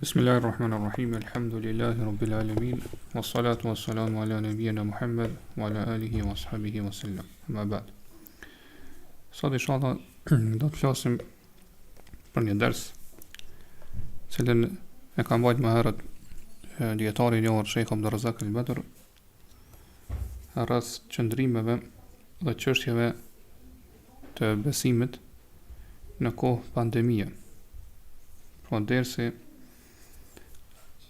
Bismillahirrahmanirrahim. Alhamdulillahi rabbil alamin. Wassalatu wassalamu ala nabiyyina Muhammad wa ala alihi wa ashabihi wa sallam. Ma ba'd. Sot inshallah do të flasim për një ders, cilën e ka mbajtur më herët dietari i njohur Sheikh Abdulrazak al-Badr rreth qëndrimeve dhe çështjeve të besimit në kohë pandemie. Pra dersi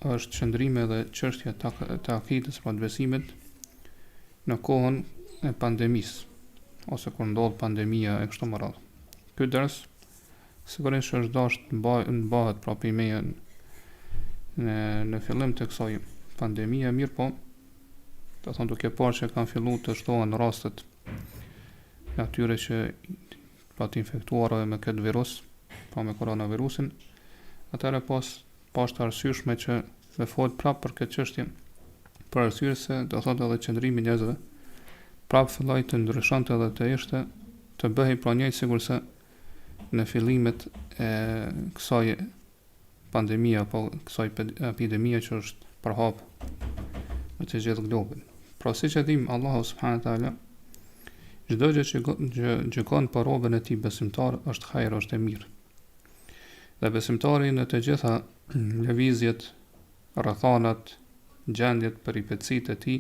është qëndrime dhe çështja të akidës, pra të besimit në kohën e pandemisë, ose kur ndodh pandemia e kështu me radhë. Ky ders sigurisht është dashur të mbahet pra meje në fillim të kësaj pandemie, mirë po, do të thonë duke parë që kanë filluar të shtohen rastet e atyre që pra të infektuarve me këtë virus, pra me koronavirusin, atëherë pas është arsyeshme që me fol prapë për këtë çështje, për arsye se do thotë edhe qëndrimi i njerëzve prapë filloi të ndryshonte dhe të ishte të bëhej pra njëjtë sigurisë në fillimet e kësaj pandemie apo kësaj epidemie që është përhap në të gjithë globin. Pra siç e dim, Allahu subhanahu wa taala çdo gjë që gjykon për robën e tij besimtar është hajër, është e mirë. Dhe besimtari në të gjitha lëvizjet, rrethanat, gjendjet, peripecitë e tij,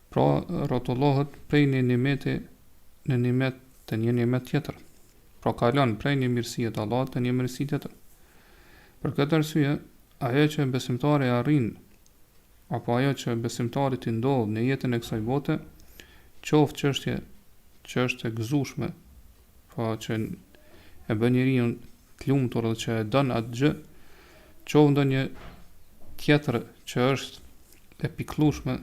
pra rrotullohet prej një nimeti në nimet të një nimet tjetër. Pra kalon prej një mirësie të Allahut të një mirësi tjetër. Për këtë arsye, ajo që besimtari arrin, apo ajo që besimtarit i ndodh në jetën e kësaj bote, qoftë çështje që është e gëzueshme, pra që e bën njeriu të lumtur dhe që e don atë gjë, qoftë ndonjë tjetër që është e pikëllueshme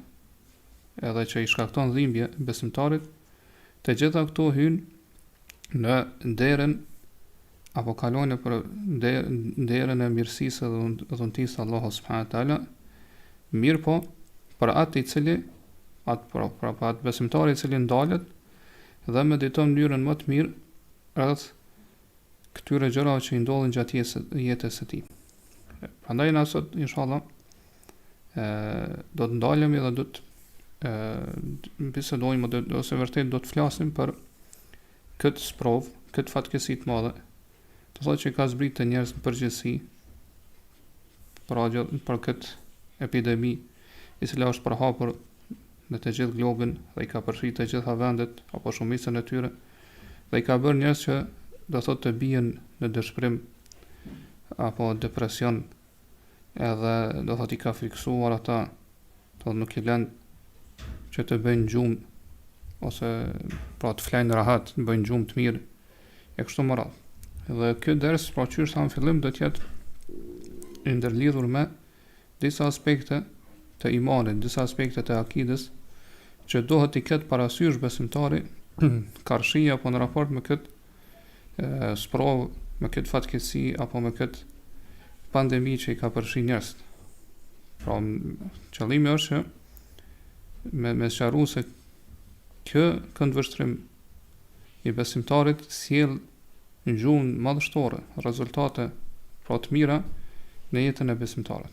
edhe që i shkakton dhimbje besimtarit, të gjitha këto hyjnë në derën apo kalojnë për derën e mirësisë dhe dhuntisë Allahu subhanahu wa taala, mirë po për atë i cili atë besimtari i cili ndalet dhe mediton mënyrën më të mirë rreth këtyre gjërave që i ndodhin gjatë jetës së tij. Prandaj na sot inshallah do të ndalemi dhe do të bisedojmë ose vërtet do të flasim për këtë sprov, këtë fatkeqësi të madhe, të thotë që ka zbritur të njerëz në përgjithësi për këtë epidemi, e cila është përhapur në të gjithë globin dhe i ka përfshirë të gjitha vendet apo shumicën e tyre, dhe i ka bërë njerëz që do thotë të bien në dëshpërim apo depresion, edhe do thotë i ka friksuar ata, do nuk i lën që të bëjnë gjumë ose pra të flajnë rahat, të bëjnë gjumë të mirë e kështu me radhë. Dhe ky ders, pra që është në fillim, do të jetë i ndërlidhur me disa aspekte të imanit, disa aspekte të akidës që duhet i ketë parasysh besimtari karshi apo në raport me këtë sprov, me këtë fatkeqësi apo me këtë pandemi që i ka përfshirë njerëzit. Pra qëllimi është që me sqaruar se kjo këndvështrim i besimtarit sjell në gjuhën madhështore, rezultate pra të mira në jetën e besimtarit.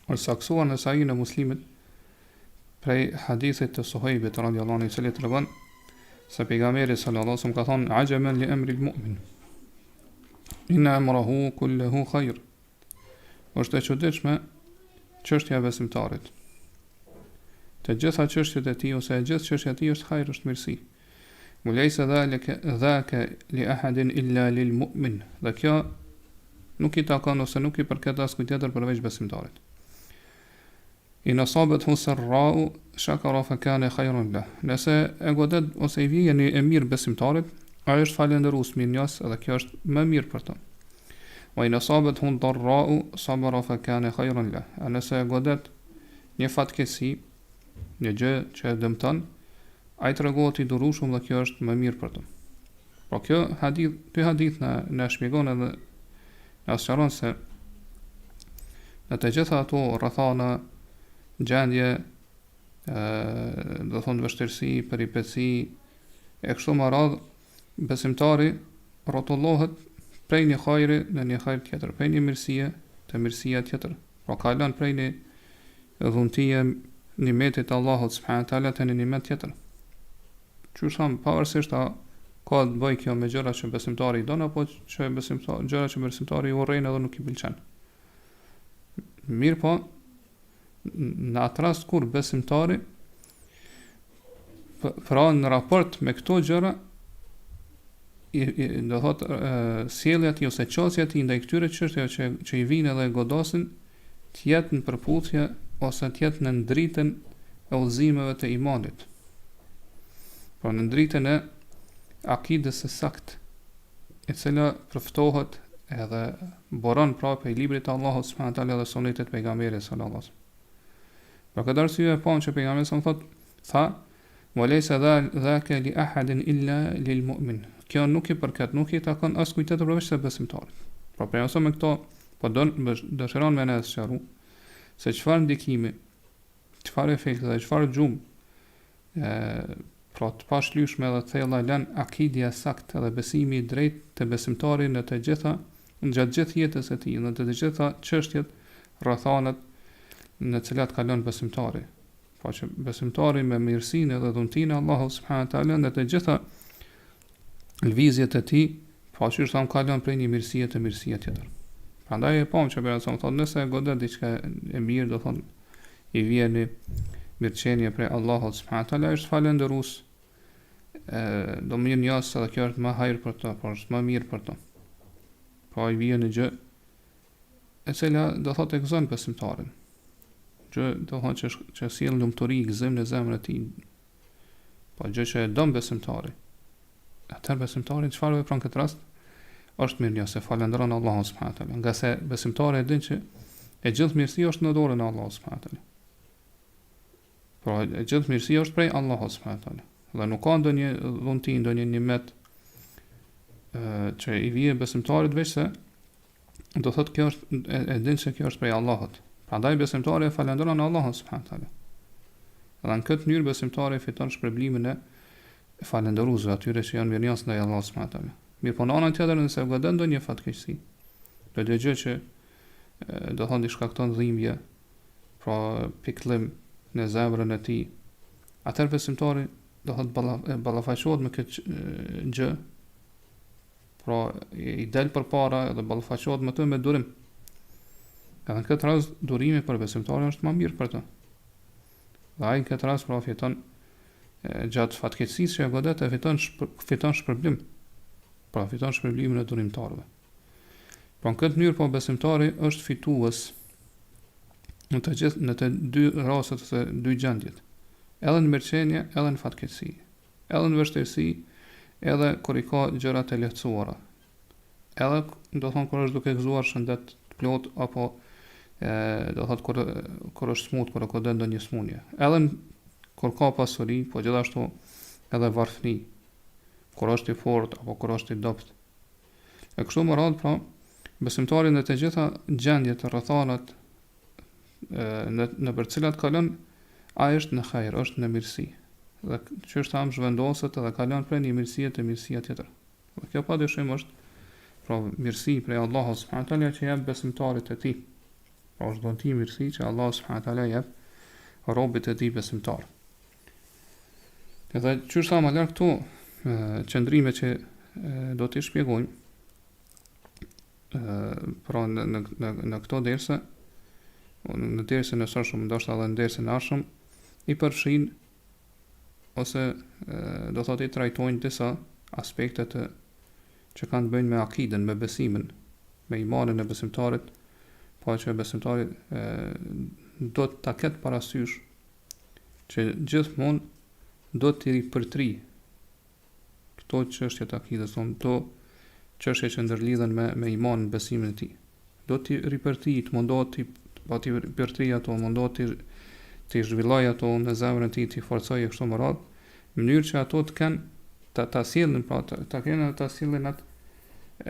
Është saksuar në Sahihun e Muslimit prej hadithit të Suhejbit radhiyallahu anhu, i cili tregon se pejgamberi sallallahu alaihi wasallam ka thonë: "Ajaban li amri al-mu'min. Inna amrahu kulluhu khair." Është e çuditshme çështja e besimtarit. Të gjitha çështjet e tij ose e gjithë çështja e tij është hajër, është mirësi. Mulaysa dhaka li ahadin illa lil mu'min. Dhe kjo nuk i takon ose nuk i përket askujt tjetër përveç besimtarit. In asabet hu sarra'u shakara fa kana khayran lah. Nëse e godet ose i vjen e mirë besimtarit, ai është falëndërues mirënjohës dhe kjo është më mirë për të. Wa in asabet hu darra'u sabara fa kana khayran lah. Nëse e godet një fatkeqësi, një gjë që e dëmton, ai tregohet i durueshëm dhe kjo është më mirë për të. Po ky hadith na shpjegon edhe na sqaron se në të gjitha ato rrethana, gjendje, do thonë vështirësi, peripeci, e kështu me radhë, besimtari rrotullohet prej një hajri në një hajr tjetër, prej një mirësie të mirësia tjetër. Pra kalon prej një dhuntie nimetit Allahut subhanahu taala te në nimet tjetër. Qysh tham pavarësisht a ka të bëj kjo me gjëra që besimtari i don apo që gjëra që besimtari i urrejnë edhe nuk i pëlqen. Mirë po, në atë rast kur besimtari pra në raport me këto gjëra do thot sjellja e tij ose çështja e tij ndaj këtyre çështjeve që i vinë edhe godasin të jetë në përputhje ose të jetë në ndritën e udhëzimeve të imanit. Pra në ndritën e akides së saktë, e cila përftohet edhe boron prapë i librit të Allahut subhanahu taala dhe sunetit pejgamberit sallallahu alaihi wasallam. Për këtë arsye po që pejgamberi sa tha walaysa dhaka li ahadin illa lil mu'min. Kjo nuk i përket, nuk i takon as kujt tjetër përveç se besimtarit. Pra pejgamberi me këto po dëshiron me ne të sqaroj se çfarë ndikimi, çfarë efekti dhe çfarë gjumë pra të pashlyeshme dhe thella lën akidia saktë dhe besimi i drejtë të besimtarit në të gjitha gjatë gjithë jetës së tij, në të gjitha çështjet rrethanat në të cilat kalon besimtari. Pra që besimtari me mirësinë dhe dhuntinë e Allahut subhanahu taala në të gjitha lëvizjet e tij, pra që tham kalon prej një mirësie të mirësia tjetër. Prandaj e pam që bëra sa thonë nëse godet diçka e mirë, do thonë i vjen mirëqenie prej Allahut subhanahu taala, është falëndërues. Do më njës se kjo është më hajër për to, por është më mirë për to. Pra i vjen një gjë e cila do thotë e gëzon besimtarin. Gjë do thonë që sjell lumturi, gëzim në zemrën e tij. Po gjë që e don besimtari. Atë besimtarin çfarë vepron këtë rast? Është mirë njëse falëndron Allahun subhanahu taala, nga se besimtari e din që e gjithë mirësia është në dorën e Allahut subhanahu taala. Pra e gjithë mirësia është prej Allahut subhanahu taala. Dhe nuk ka ndonjë dhunti, ndonjë nimet që i vjen besimtarit veç se do thotë kjo është e din se kjo është prej Allahut. Prandaj besimtari e falëndron Allahun subhanahu taala. Dhe në këtë mënyrë besimtari fiton shpërblimin e falëndëruesve, atyre që janë mirënjohës ndaj Allahut subhanahu taala. Mirë po në anën tjetër nëse godon ndonjë fatkeqësi, do të gjë që do thonë diçka këton dhimbje, pra pikëllim në zemrën e tij, atëherë besimtari do thotë ballafaqohet me këtë gjë, pra i del përpara dhe ballafaqohet me të me durim. Edhe në këtë rast durimi për besimtarin është më mirë për të. Dhe ai në këtë rast pra fiton gjatë fatkeqësisë që godet e fiton shpërblim. Pra fiton shpërblimin e durimtarëve. Pra në këtë mënyrë po besimtari është fitues në të dy rastet ose dy gjendjet. Edhe në mirëqenie, edhe në fatkeqësi, edhe në vështirësi, edhe kur i ka gjërat e lehtësuara. Edhe do thonë kur është duke gëzuar shëndet të plot apo do thotë kur është smut, kur ka ndonjë smundje. Edhe kur ka pasuri, po gjithashtu edhe varfëni, kur është i fortë apo kur është i dobët. E kështu më radh, pra, besimtari në të gjitha gjendjet e rrethanat në për cilat kalon, ai është në hajër, është në mirësi. Dhe që është tham zhvendoset edhe kalon prej një mirësie të mirësia tjetër. Dhe kjo padyshim është pra mirësi prej Allahut subhanahu taala që jep besimtarit të tij. Pra është dhunti mirësi që Allahu subhanahu taala jep robët e tij besimtar. Edhe që është tham larg këtu qëndrime që do t'i shpjegojmë pra në këto derse, në dersën e sotshëm, ndoshta edhe në dersën e ardhshëm, i përfshin ose do thotë i trajtojnë disa aspekte që kanë të bëjnë me akiden, me besimin, me imanin e besimtarit, pa që besimtari do të ta ketë parasysh që gjithmonë do t'i ripërtri këto çështje të akides, këto çështje që ndërlidhen me imanin, besimin e tij. Do t'i ripërtri, të mundohet t'i ripërtri ato, mundohet t'i zhvilloj ato në zemrën e tij, t'i forcojë kështu më radh, në mënyrë që ato të kenë ta sillin, pra ta kenë ta sillin atë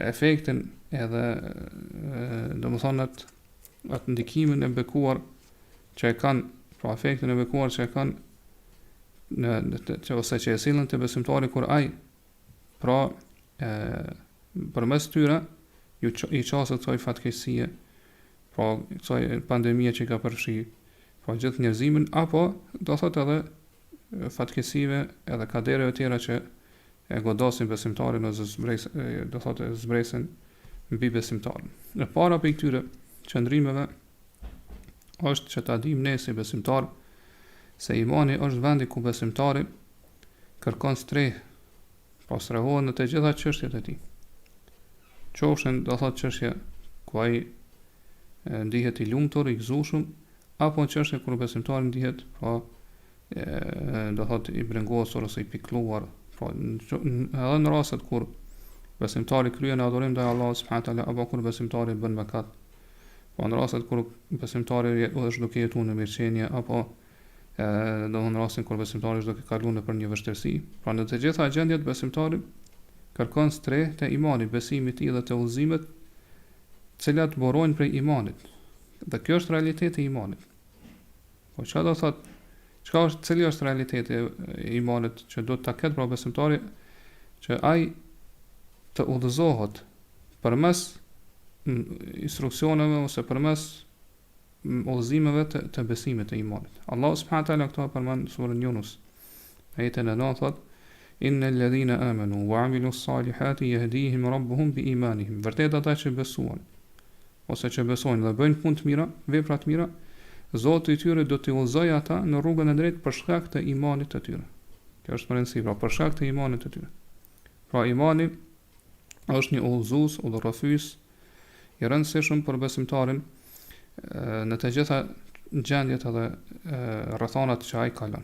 efektin edhe domethënë atë ndikimin e bekuar që e kanë, pra efektin e bekuar që e kanë ose që e sillin të besimtari kur ai pra përmes tyre i qasët kësaj fatkeqësie, pra kësaj pandemie që ka përfshi pra gjithë njerëzimin, apo do thot edhe fatkeqësive edhe kadereve tjera që e godasin besimtarin ose do thotë zbresin mbi besimtarin. E para për këtyre qëndrimeve është që ta dim ne si besimtar se imani është vendi ku besimtari kërkon streh, pa strehohet në të gjitha çështjet e tij. Qofshin do thotë çështje ku ai ndihet i lumtur, i gëzuar, apo çështje kur besimtari ndihet do thotë i brengosur ose i pikëlluar. Edhe në rastet kur besimtari kryen adhurim ndaj Allahut subhanahu wa taala apo kur besimtari bën mëkat, po në rastet kur besimtari është duke jetuar në mirëqenie apo do në rastin kur besimtari është duke kaluar nëpër një vështirësi, pra në të gjitha gjendjet besimtari kërkon streh të imanit, besimit i dhe të udhëzimit, të cilat burojnë prej imanit. Dhe kjo është realiteti i imanit. Po çfarë do thotë? Cili është realiteti i imanit që do të ketë pra besimtari, që ai të udhëzohet përmes instruksioneve ose përmes udhëzimeve të besimit të imanit. Allahu subhanahu wa taala këto përmend në surën Yunus. Ajetin e 9 thotë: Innal ladhina amanu wa amilus salihati yahdihim rabbuhum bi imanihim. Vërtet ata që besuan ose që besojnë dhe bëjnë punë të mira, vepra të mira, Zoti i tyre do t'i udhëzojë ata në rrugën e drejtë për shkak të imanit të tyre. Kjo është rëndësi, pra për shkak të imanit të tyre. Pra imani është një udhëzues, udhërrëfys i rëndësishëm për besimtarin në të gjitha gjendjet edhe rrethanat që ai kalon.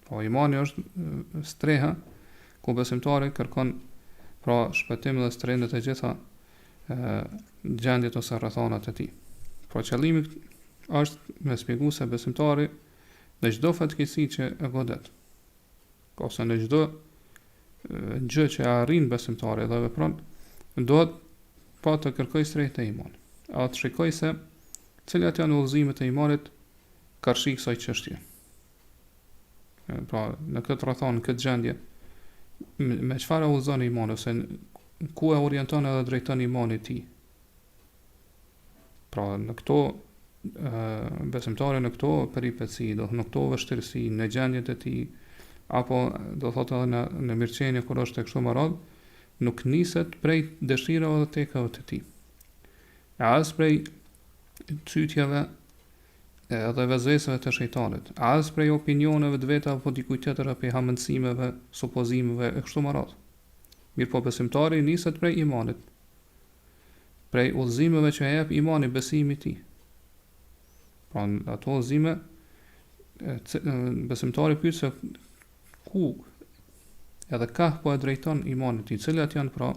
Po imani është streha ku besimtari kërkon pra shpëtim dhe streh në të gjitha gjendjet ose rrethanat e tij. Pra qëllimi është me shpjegu se besimtari në çdo fatkeqësi që e godet, ose në çdo gjë që arrin besimtari dhe vepron, duhet pa të kërkoj streh të imanit. A të shikoj se cilat janë udhëzimet e imanit karshi kësaj çështje. Pra në këtë rrethon, në këtë gjendje, me çfarë udhëzon imani ose ku e orienton edhe drejton imani i tij. Pra në këto besimtari në këto peripeci, do në këto vështirësi, në gjendjet e tij, apo do thotë edhe në mirëqenie kur është tek kështu më radh, nuk niset prej dëshirave dhe tekave të tij. As prej çytjeve edhe vezveseve të shejtanit, as prej opinioneve të veta apo dikujt tjetër apo hamendësimeve, supozimeve e kështu më radh. Mirpo besimtari niset prej imanit, prej udhëzimeve që e jep imani, besimi i tij. Pra ato udhëzime besimtari pyet se ku edhe ka po e drejton imanit i cilat janë pra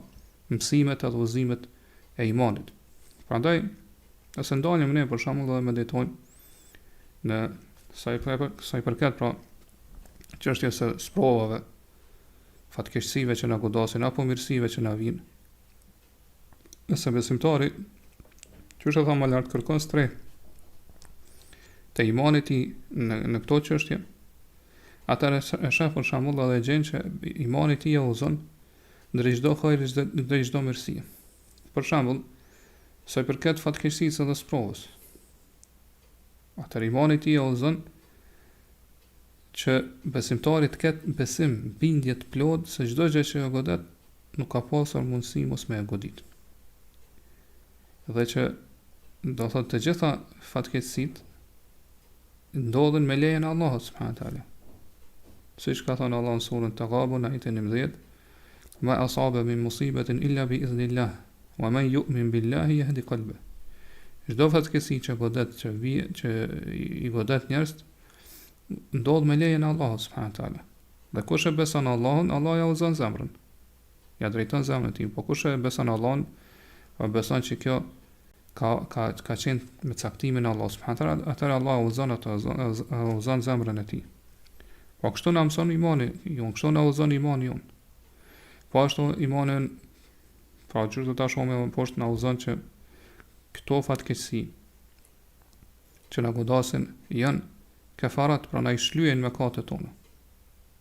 mësimet edhe udhëzimet e imanit. Prandaj nëse ndalim ne për shembull dhe meditojmë në sa i përket pra çështjes së sprovave, fatkeqësive që na godasin apo mirësive që na vijnë, nëse besimtari çështë tha më lart kërkon streh të imanit i në këto çështje, atëherë e shef për shembull edhe gjen që imani i tij e udhëzon ndër çdo hajër dhe çdo mirësi. Për shembull, sa i përket fatkeqësisë dhe sprovës, atëherë imani i tij e udhëzon që besimtari të ketë besim, bindje të plot se çdo gjë që e godet nuk ka pasur mundësi mos me e godit. Dhe që do thotë të gjitha fatkeqësitë ndodhen me lejen e Allahut subhanahu wa taala. Siç ka thënë Allah në surën Taghabun ajetin 11: "Ma asaba min musibatin illa bi idhnillah, wa man yu'min billahi yahdi qalbah." Çdo fatkeqësi që godet që i godet njerëz ndodh me lejen e Allahut subhanahu wa taala. Dhe kush e beson Allahun, Allah ja udhëzon zemrën. Ja drejton zemrën e tij. Po kush e beson Allahun, po beson që kjo ka qenë me caktimin e Allahut subhanahu wa taala, atëherë Allah udhëzon zemrën e tij. Po kështu na mëson imani, kështu na udhëzon imani jon. Po ashtu imanin, pra çështë ta shohim më poshtë na udhëzon që këto fatkeqësi që na godasin janë kefarat, pra na i shlyen mëkatet tona.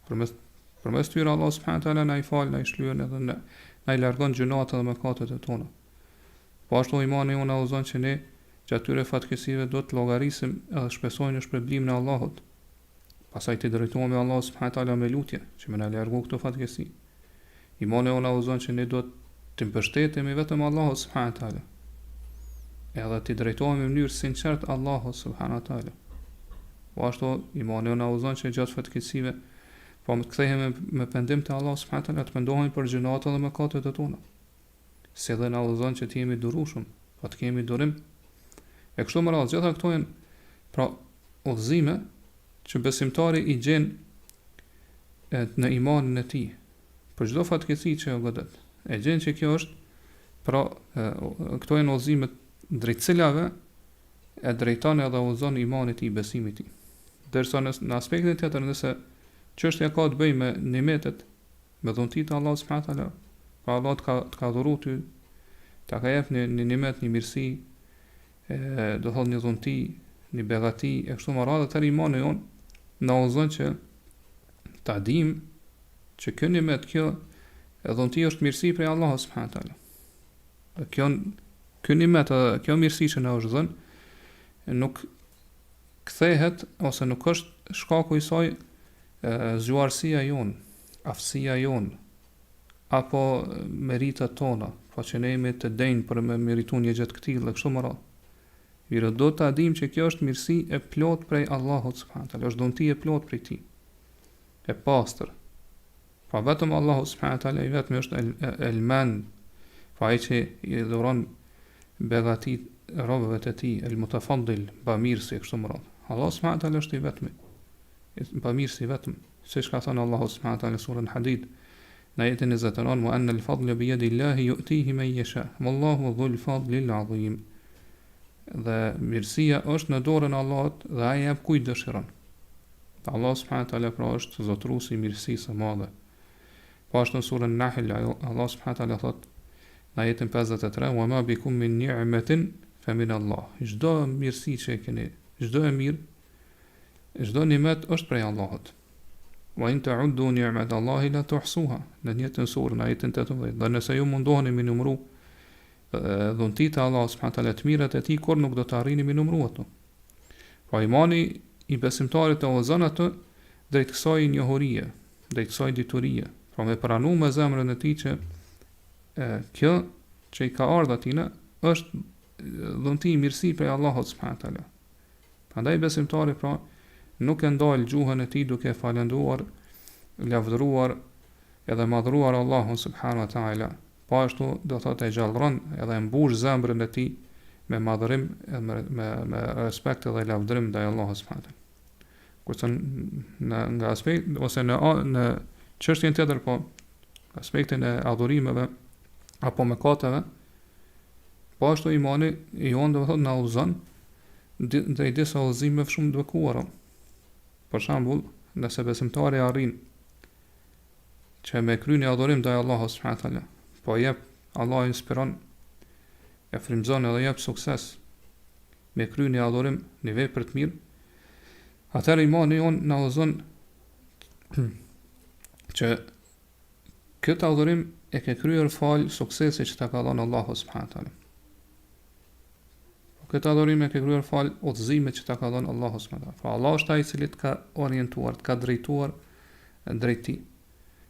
Përmes tyre Allah subhanahu wa taala na i fal, na i shlyen edhe na i largon gjunat dhe mëkatet e tona. Po ashtu imani unë udhëzon që ne që atyre fatkeqësive do të llogarisim edhe shpresojnë në shpërblimin e Allahut. Pastaj të drejtohemi Allahut subhanahu wa taala me lutje që më na largo këto fatkeqësi. Imani unë udhëzon që ne do të mbështetemi vetëm Allahut subhanahu wa taala. Edhe të drejtohemi në mënyrë sinqert Allahut subhanahu wa taala. Po ashtu imani unë udhëzon që gjatë fatkeqësive po të kthehemi me pendim te Allahu subhanahu wa taala, të mendohemi për gjunat dhe mëkatet e tona. Se dhe na udhëzon që të jemi durueshëm, po të kemi durim. E kështu me radhë, gjitha këto janë pra udhëzime që besimtari i gjen në imanin e tij. Për çdo fatkeqësi që godet, e gjen që kjo është pra këto janë udhëzime drejt cilave e drejton edhe udhëzon imanit i besimit i. Derisa në aspektin tjetër, nëse çështja ka të bëjë me nimetet, me dhuntit e Allahut subhanahu wa taala, pa Allah të ka dhuru ty, ta ka jep një nimet, një mirësi, do thot një dhunti, një begati, e kështu me radhë, atëherë imani jon na udhëzon që ta dim që kjo nimet, kjo dhunti është mirësi prej Allahut subhanahu wa taala. Kjo nimet, kjo mirësi që na është dhënë, nuk kthehet ose nuk është shkaku i saj zgjuarësia jon, aftësia jon, apo meritat tona, po që ne jemi të denjë për me meritu një gjë të këtillë kështu më radhë. Mirë, do ta dim që kjo është mirësi e plot prej Allahut subhanahu wa taala, është dhunti e plot prej tij, e pastër. Pa vetëm Allahu subhanahu wa taala i vetëm është el-man, pa ai që i dhuron begatit robëve të tij, el-mutafaddil, bamirsi kështu më radhë. Allah subhanahu wa taala është i vetmi, bamirsi vetëm, siç ka thënë Allahu subhanahu wa taala në surën Hadid, në ajetin 29, wa anna al-fadla bi yadi Allahi yu'tihi man yasha, wallahu dhul fadli al-azim. Dhe mirësia është në dorën e Allahut dhe ai jep kujt dëshiron. Allah subhanahu wa taala pra është zotruesi i mirësisë së madhe. Po ashtu në surën Nahl, Allah subhanahu wa taala thot në ajetin 53, wa ma bikum min ni'matin fa min Allah. Çdo mirësi që keni, çdo e mirë, çdo nimet është prej Allahut. Wa in ta'uddu ni'mat Allahi la tuhsuha. Në njëjtën surë, në ajetin 18, dhe nëse ju mundoheni mi numëru dhuntit e Allah subhanahu wa taala të mirat e tij, kur nuk do të arrini mi numëru ato. Pra imani i besimtarit të udhëzon atë drejt kësaj njohurie, drejt kësaj diturie, pra me pranu me zemrën e tij që kjo që i ka ardhur atina është dhunti i mirësi prej Allahut subhanahu wa taala. Prandaj besimtari pra nuk e ndal gjuhën e tij duke falendruar, lavdëruar edhe madhruar Allahun subhanahu wa taala. Po ashtu do thotë e gjallëron edhe mbush zemrën e tij me madhërim, me respekt dhe lavdërim ndaj Allahut subhanahu wa taala. Kurse nga aspekt ose në çështjen tjetër, po aspektin e adhurimeve apo mëkateve, po ashtu imani i on do thotë na udhëzon drejt disa udhëzime shumë të bekuara. Për shembull, nëse besimtari arrin që me kryeni adhurim ndaj Allahut subhanahu wa taala, po jep Allah inspiron, e frymëzon edhe jep sukses me kryeni adhurim në vepër të mirë, atëherë imani jon na udhëzon që këtë adhurim e ke kryer fal suksesi që ta ka dhënë Allahu subhanahu wa taala. Këtë adhurim e ke kryer fal udhëzimet që ta ka dhënë Allahu subhanahu wa taala. Pra Allah është ai i cili të ka orientuar, të ka drejtuar drejt tij.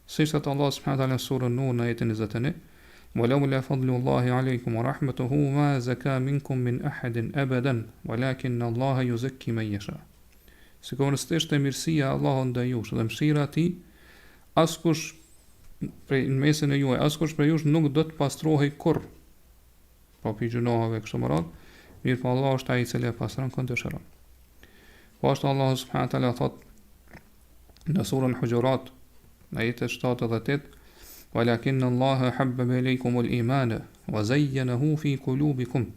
Siç thot Allah subhanahu wa taala në surën Nur në ajetin 21, "Walaula fadlullahi alaykum wa rahmatuhu ma zaka minkum min ahadin abadan, walakin Allah yuzakki man yasha." Sikur ishte mirësia e Allahut ndaj jush dhe mëshira e tij, askush prej në mesin e juaj, askush prej jush nuk do të pastrohej kurr. Po pi gjunohave kështu më radh, mirë po Allah është ai i cili e pastron kur dëshiron. Po ashtu Allah subhanahu wa taala thot në surën Hujurat, në ajetin 78, "Walakin Allah habbaba ilaykum al-iman wa zayyanahu fi qulubikum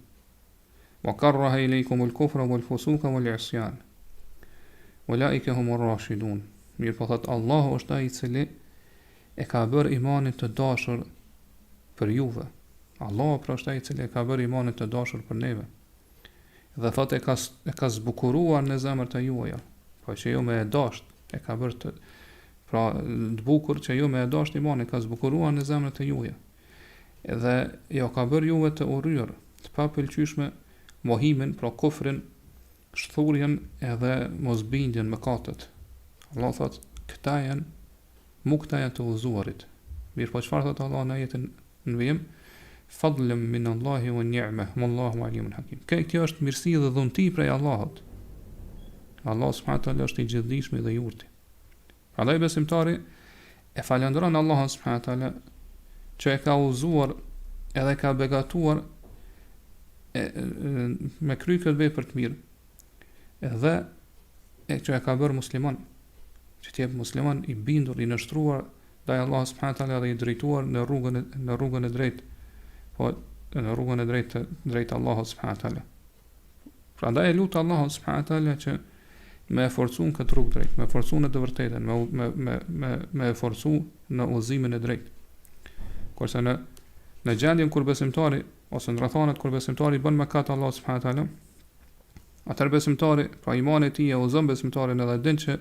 wa karaha ilaykum al-kufra wal-fusuqa wal-'isyan. Ulaika humur rashidun." Mirë po thot Allah është ai i cili e ka bërë imanin të dashur për juve. Allah pra është ai i cili e ka bërë imanin të dashur për neve. Dhe thot e ka zbukuruar në zemrat e juaja, po që ju me e dasht e ka bërë të bukur që ju me e dasht imanin ka zbukuruar në zemrat e juaja. Dhe jo ka bërë juve të urryer, të papëlqyeshme, mohimin, pra kufrin, shthurjen edhe mosbindjen mëkatet. Allah thot, këta janë të udhëzuarit. Mirë, po çfarë thot Allah në ajetin në vijim? Fadlem min Allahi wa ni'mah, wallahu alimun hakim. Kjo është mirësi dhe dhunti prej Allahut. Allah subhanahu wa taala është i gjithdijshëm dhe i urtë. Prandaj besimtari e falënderon Allahun subhanahu wa taala që e ka udhëzuar edhe ka begatuar me kry këtë vepër të mirë. Edhe që e ka bërë musliman, që të jetë musliman i bindur, i nështruar ndaj Allahut subhanahu wa taala dhe i drejtuar në rrugën e drejtë, po në rrugën e drejtë Allahut subhanahu wa taala. Prandaj e lut Allahun subhanahu wa taala që me e forcu në këtë rrugë drejt, me e forcu në të vërtetën, me e forcu në udhëzimin e drejt. Kurse në gjendjen kur besimtari, ose në rrethanat kur besimtari bën mëkat Allah subhanahu wa taala, atëherë besimtari, pra imani i tij e udhëzon besimtarin edhe din që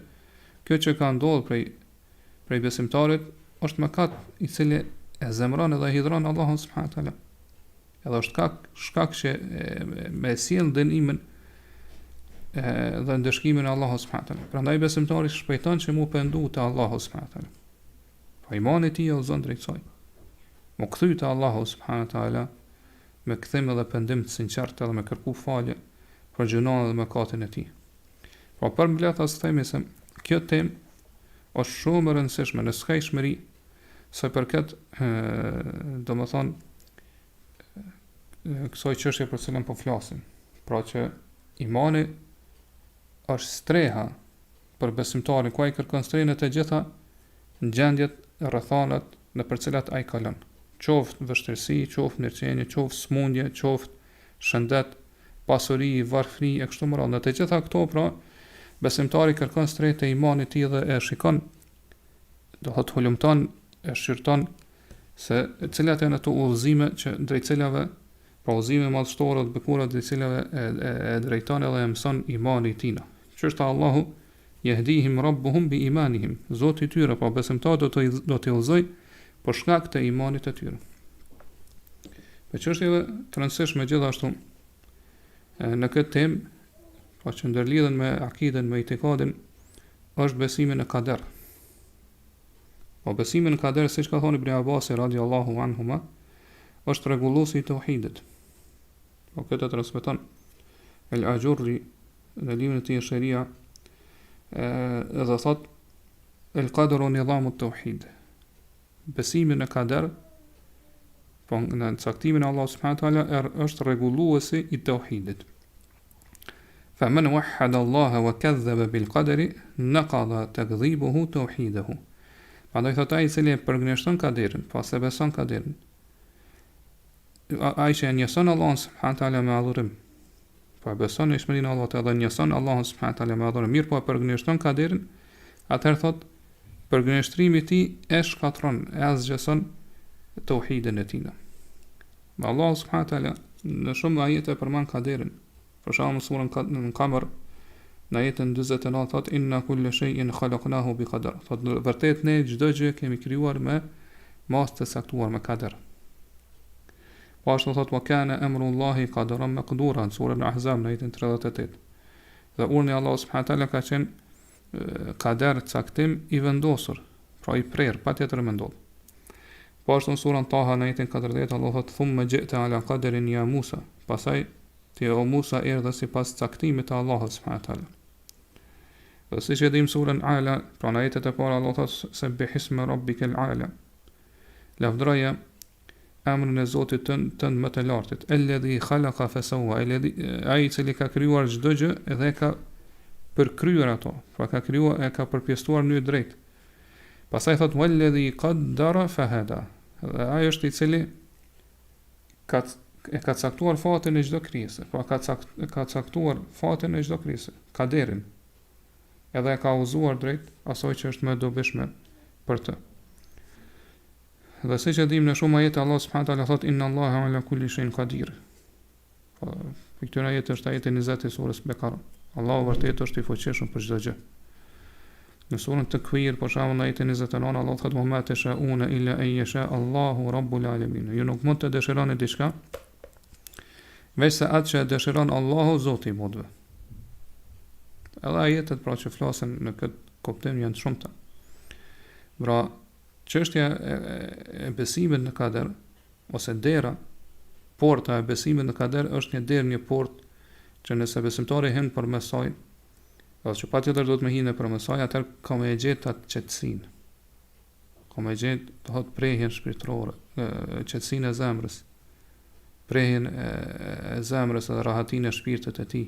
kjo që ka ndodhur prej besimtarit është mëkat i cili e zemron edhe hidhron Allahun subhanahu wa taala. Edhe është shkak që me sjell dënimin dhe ndëshkimin e Allahut subhanahu wa taala. Prandaj besimtari shpejton që mu pendu te Allahu subhanahu wa taala. Po imani i tij e udhëzon drejt saj. Mu kthy te Allahu subhanahu wa taala me kthim edhe pendim të sinqert edhe me kërku falje për gjunat dhe mëkatin e tij. Po për mbledh as themi se kjo temë është shumë e rëndësishme në skajshmëri sa përket domethënë kësaj çështje për cilën po flasim. Pra që imani është streha për besimtarin, ku ai kërkon strehën e të gjitha në gjendjet, rrethanat në për cilat ai kalon. Qoftë vështirësi, qoftë mirëqenie, qoftë smundje, qoftë shëndet, pasuri, varfëri e kështu me radhë. Në të gjitha këto pra besimtari kërkon strehë të imanit të tij dhe e shikon, do të hulumton, e shqyrton se cilat janë ato udhëzime që drejt cilave, pra udhëzime madhështore të bekuara drejt cilave e drejton edhe e mëson imani i tij. Që është Allahu yahdihim rabbuhum bi imanihim. Zoti i tyre, pra besimtarët do t'i udhëzoj për shkak të imanit të tyre. Për çështjeve të rëndësishme gjithashtu në këtë temë, pra që ndërlidhen me akiden, me itikadin, është besimi në kader. Po besimi në kader, siç ka thënë Ibn Abbas radiallahu anhuma, është rregulluesi i tauhidit. Po këtë transmeton El-Ajurri në librin e tij Sharia, edhe thot el-qadru nizamu at-tauhid. Besimi në kader, po në caktimin e Allah subhanahu wa taala është rregulluesi i tauhidit. Fa man wahhada Allah wa kadhaba bil qadri naqada takdhibuhu tauhidahu. Prandaj thot ai i cili përgënjeshton kaderin, pas e beson kaderin, ai që njëson Allah subhanahu wa taala me adhurim, po beson në ishmërinë e Allahut edhe njëson Allah subhanahu wa taala me adhurim, mirë po e përgënjeshton kaderin, atëherë thot përgënjeshtrimi i tij e shkatron, e azgjeson tauhidin e tij. Me Allah subhanahu wa taala në shumë ajete përmend kaderin. Për shembull surën Qamar në ajetin 49 thot inna kulla shay'in khalaqnahu bi qadar. Thot vërtet ne çdo gjë kemi krijuar me mas të saktuar, me kader. Po ashtu thot wa kana amrullahi qadaran maqdura në surën Ahzab në ajetin 38. Dhe urdhni Allah subhanahu wa taala ka qenë kader, caktim i vendosur, pra i prerë, patjetër më ndodh. Po ashtu në surën Taha në ajetin 40 Allah thot thumma ji'ta ala qadarin ya Musa. Pastaj ti o Musa erdhe sipas caktimit të Allahut subhanahu wa taala. Dhe siç e dim surën Ala, pra në ajetet e para Allah thot subbihisma rabbikal ala. Lavdroja emrin e Zotit tënd më të lartit. Alladhi khalaqa fasawwa, ai i cili ka krijuar çdo gjë dhe ka përkryer ato, pra ka krijuar e ka përpjestuar në mënyrë drejt. Pastaj thot walladhi qaddara fahada. Dhe ai është i cili ka caktuar fatin e çdo krijesë, pra ka caktuar fatin e çdo krijesë, kaderin. Edhe ka udhëzuar drejt asaj që është më e dobishme për të. Dhe siç e dimë në shumë ajete Allah subhanahu wa taala thot inna Allaha ala kulli shay'in qadir. Për këtë ajet është ajeti 20 i surës Bekara. Allahu vërtet është i fuqishëm për çdo gjë. Në surën Takwir, për shembull në ajetin 29 Allah thot ma tashauna illa an yasha Allahu rabbul alamin. Ju nuk mund të dëshironi diçka veç se atë që e dëshiron Allahu Zoti i botëve. Edhe ajetet pra që flasin në këtë kuptim janë të shumta. Pra, çështja e besimit në kader ose dera, porta e besimit në kader është një derë, një portë që nëse besimtari hyn përmes saj, edhe që patjetër do të më hinë përmes saj, atëherë ka më gjetë atë qetësinë. Ka më gjetë të thotë prehjen shpirtërore, qetësinë e zemrës, prehjen e zemrës dhe rahatinë e shpirtit e tij.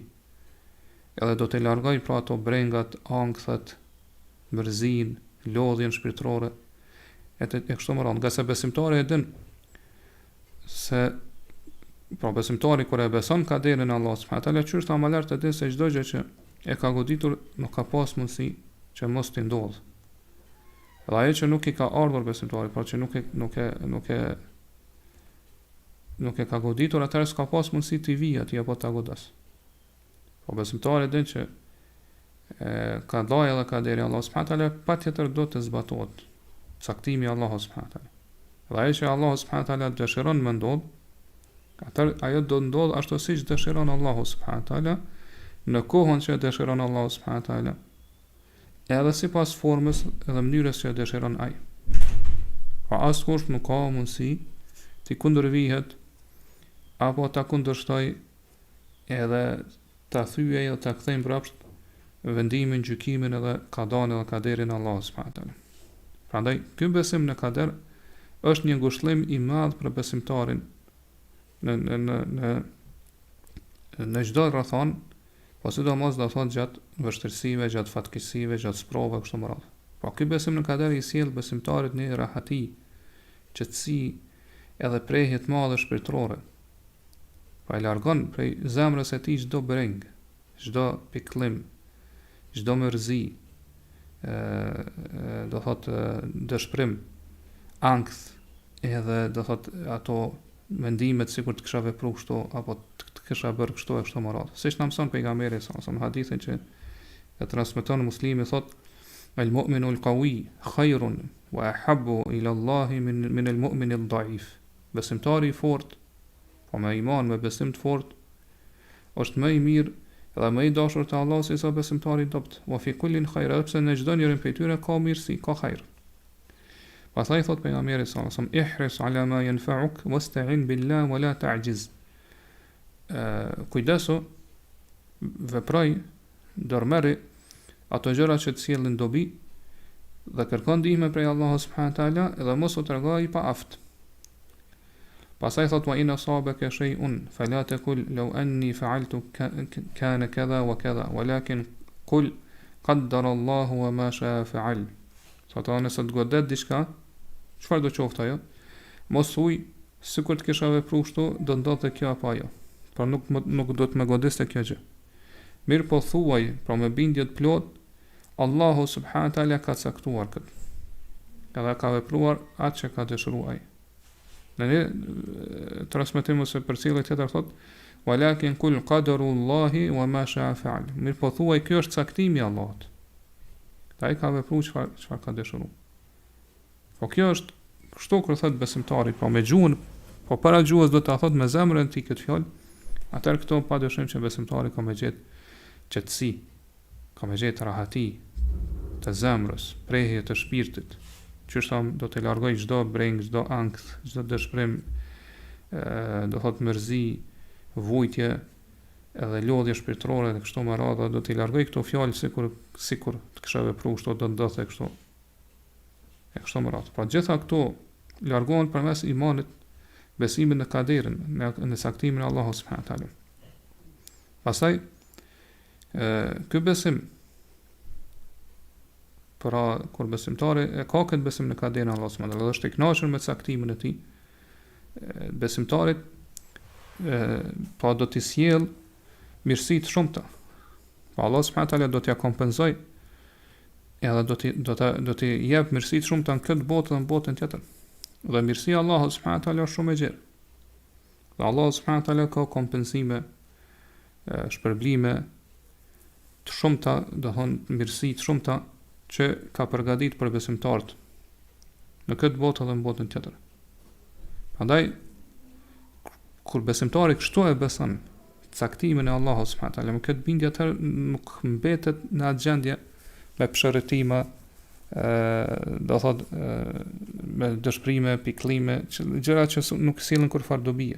Edhe do të largoj pra ato brengat, ankthët, mërzin, lodhjen shpirtërore e kështu me radhë. Nga se besimtari e din se pra besimtari kur e beson kaderin e Allahut subhanahu wa taala, çështë ama lart e din se çdo gjë që e ka goditur nuk ka pas mundësi që mos t'i ndodhë. Edhe ajo që nuk i ka ardhur besimtari, pra që nuk e ka goditur, atëherë s'ka pas mundësi t'i vijë atij apo ta godas. Po besimtari din që ka dhaja dhe kaderi Allah subhanahu wa taala patjetër do të zbatohet caktimi i Allahut subhanahu wa taala. Dhe ajo që Allah subhanahu wa taala dëshiron më ndodh, atëherë ajo do ndodh ashtu siç dëshiron Allahu subhanahu wa taala, në kohën që dëshiron Allahu subhanahu wa taala, edhe sipas formës dhe mënyrës që dëshiron ai. Pa askush nuk ka mundësi të kundërvihet apo ta kundërshtoj edhe ta thyej edhe ta kthejmë mbrapsht vendimin, gjykimin edhe kadan edhe kaderin Allah subhanahu wa taala. Prandaj ky besim në kader është një ngushëllim i madh për besimtarin në çdo rrethon, po sidomos do thotë gjatë vështirësive, gjatë fatkeqësive, gjatë sprovave kështu me radhë. Po ky besim në kader i sjell besimtarit një rahati, qetësi edhe prehje të madhe shpirtërore. Pa e largon prej zemrës e tij çdo breng, çdo pikëllim, çdo mërzi, do thotë dëshpërim, ankth, edhe do thotë ato mendimet sikur të kisha vepruar kështu apo të kisha bërë kështu e kështu me radhë. Siç na mëson pejgamberi sa në hadithin që e transmeton Muslimi, thotë al-mu'minu al-qawi khairun wa ahabbu ila Allah min al-mu'min al-da'if. Besimtari i fortë, po me iman, me besim të fortë, është më i mirë dhe më i dashur te Allah se sa besimtari i dobët. Wa fi kullin khair, pse në çdo njërin prej tyre ka mirësi, ka hajër. Pastaj thot pejgamberi sallallahu alajhi wasallam, ihris ala ma yanfa'uk wasta'in billah wa la ta'jiz. Kujdesu, veproj, dormëri ato gjëra që të sjellin dobi dhe kërkon ndihmë prej Allahut subhanahu wa taala dhe mos u tregoj pa aft. Pastaj thot wa in asabaka shay'un fala taqul law anni fa'altu kana kadha wa kadha walakin qul qaddara Allahu wa ma sha'a fa'al. Sot nëse të godet diçka, çfarë do qoftë ajo, mos thuj sikur të kisha vepruar kështu, do ndodhte kjo apo ajo. Por nuk do të më godiste kjo gjë. Mirë po thuaj, pra me bindje të plot, Allahu subhanahu wa taala ka caktuar këtë. Edhe ka vepruar atë që ka dëshiruar ai. Në një transmetim ose përcjellje tjetër thot, walakin kul qadarullahi wa ma sha'a fa'al. Mirë po thuaj, kjo është caktimi i Allahut. Ai ka vepruar çfarë ka dëshiruar. Po kjo është kështu kur thot besimtari, po me gjuhën, po para gjuhës do ta thot me zemrën e tij këtë fjalë. Atëherë këto padyshim që besimtari ka me gjetë qetësi, ka me gjetë rahati të zemrës, prehje të shpirtit, qështu do të largoj çdo breng, çdo ankth, çdo dëshpërim, do thot mërzi, vujtje, edhe lodhje shpirtërore dhe kështu me radhë, do të largoj këto fjalë sikur të kisha vepruar kështu, do ndodhte kështu. E kështu me radhë. Pra gjitha këto largohen përmes imanit, besimin në kaderin, në saktimin e Allahut subhanahu wa taala. Pastaj ky besim, pra kur besimtari e ka këtë besim në kaderin e Allahut subhanahu wa taala, dhe është i kënaqur me saktimin e tij, besimtarit pa do t'i sjell mirësi të shumta. Pa Allah subhanahu wa taala do t'ia kompenzoj edhe do t'i jep mirësi të shumta në këtë botë dhe në botën tjetër. Dhe mirësia e Allahut subhanahu wa taala është shumë e gjerë. Dhe Allah subhanahu wa taala ka kompenzime, shpërblime të shumta, do thonë mirësi të shumta që ka përgatitur për besimtarët në këtë botë dhe në botën tjetër. Prandaj kur besimtari kështu e beson caktimin e Allahut subhanahu taala, me këtë bindje atë nuk mbetet në atë gjendje me pëshërëtime, do thot me dëshpërime, pikëllime, gjëra që nuk sillin kurfar dobije.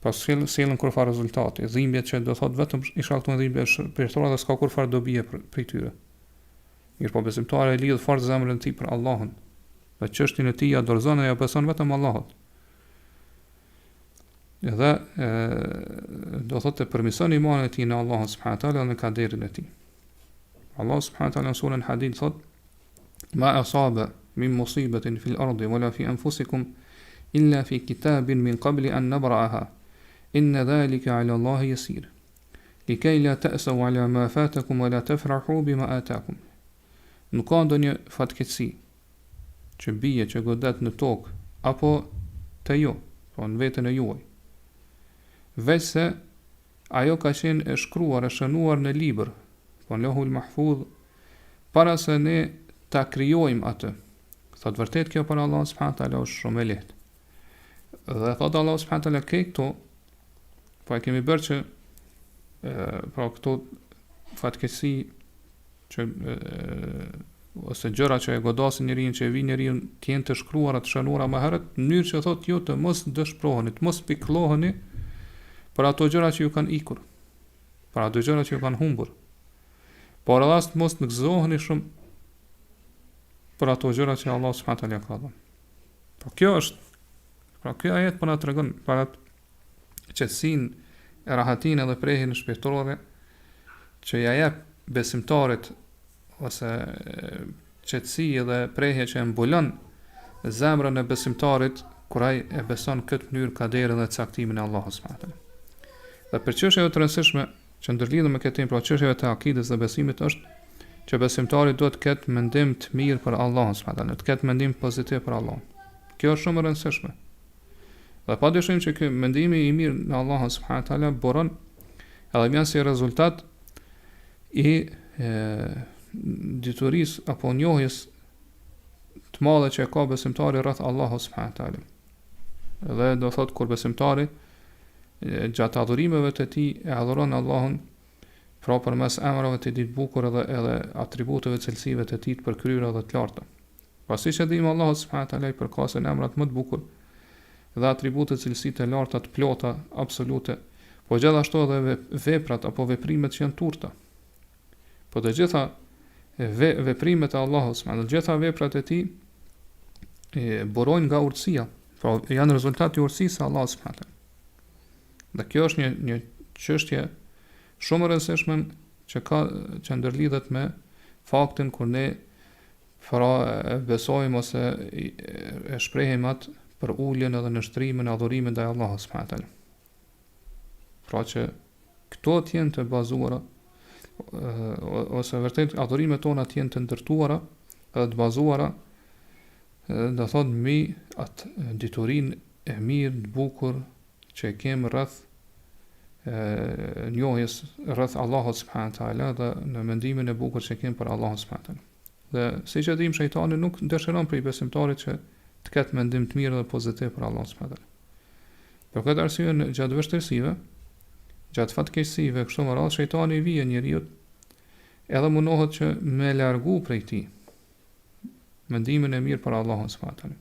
Pas sillin kurfar rezultati, dhimbje që do thot vetëm i shkaktojnë dhimbje shpirtërore dhe s'ka kurfar dobije për tyre. Mirë po besimtari e lidh fort zemrën e tij për Allahun. Dhe çështjen e tij adorzon e ja beson vetëm Allahut. Edhe do thotë përmirëson imanin e tij në Allahun subhanahu taala dhe në kaderin e tij. Allah subhanahu taala në surën Hadid thot: "Ma asaba min musibatin fil ardi wala fi anfusikum illa fi kitabin min qabli an nabra'aha. Inna dhalika 'ala Allahi yasir. Likay la ta'saw 'ala ma fatakum wa la tafrahu bima atakum." Nuk ka ndonjë fatkeqësi që bie, që godet në tokë apo te ju, po në veten e juaj. Veç se ajo ka qenë e shkruar, e shënuar në libër, po në Lauhul Mahfudh, para se ne ta krijojmë atë. Thot vërtet kjo për Allah subhanahu taala është shumë e lehtë. Dhe thot Allah subhanahu taala këto, po e kemi bërë që pra këto fatkeqësi që ose gjëra që e godasin njeriu, që e vijnë njeriu, të jenë të shkruara, të shënuara më herët, në mënyrë që thotë ju të mos dëshpëroheni, të mos pikëlloheni për ato gjëra që ju kanë ikur, për ato gjëra që ju kanë humbur. Por edhe të mos gëzoheni shumë për ato gjëra që Allah subhanahu taala ka dhënë. Kjo ajet po na tregon për atë qetësinë, e rahatinë dhe prehjen shpirtërore që ja jep besimtarit, ose qetësi dhe prehje që e mbulon zemrën e besimtarit kur ai e beson këtë mënyrë kaderin dhe caktimin e Allahut subhanahu taala. Dhe për çështje të rëndësishme që ndërlidhen me këtë temë, pra çështjeve të akidës dhe besimit, është që besimtari duhet të ketë mendim të mirë për Allahun subhanahu taala, të ketë mendim pozitiv për Allahun. Kjo është shumë e rëndësishme. Dhe padyshim që ky mendimi i mirë në Allahun subhanahu taala buron edhe vjen si rezultat i diturisë apo njohjes të madhe që ka besimtari rreth Allahut subhanahu taala. Dhe do thot kur besimtari gjatë adhurimeve të tij e adhuron Allahun pra përmes emrave të tij të bukur edhe atributeve cilësive të tij të përkryera dhe të larta. Pasi që dim Allahu subhanahu taala i përkasin emrat më të bukur dhe atribute cilësi të larta të plota absolute, po gjithashtu edhe veprat apo veprimet që janë turta. Po të gjitha veprimet e Allahut subhanahu, të gjitha veprat e tij burojnë nga urtësia, pra janë rezultati i urtësisë së Allahut subhanahu. Dhe kjo është një çështje shumë e rëndësishme që ndërlidhet me faktin kur ne besojmë ose e shprehim atë për uljen edhe nështrimin e adhurimit ndaj Allahut subhanahu taala. Pra që këto të jenë të bazuara ose vërtet adhurimet tona të jenë të ndërtuara edhe të bazuara, do thot mbi atë diturinë e mirë, të bukur që e kemë rreth njohjes rreth Allahut subhanahu taala dhe në mendimin e bukur që kemë për Allahun subhanahu taala. Dhe siç e dim, shejtani nuk dëshiron për besimtarit që të ketë mendim të mirë dhe pozitiv për Allahun subhanahu taala. Për këtë arsye, gjatë vështirësive, gjatë fatkeqësive, kështu më radh, shejtani i vije njeriu edhe mundohet që me largu prej tij mendimin e mirë për Allahun subhanahu taala.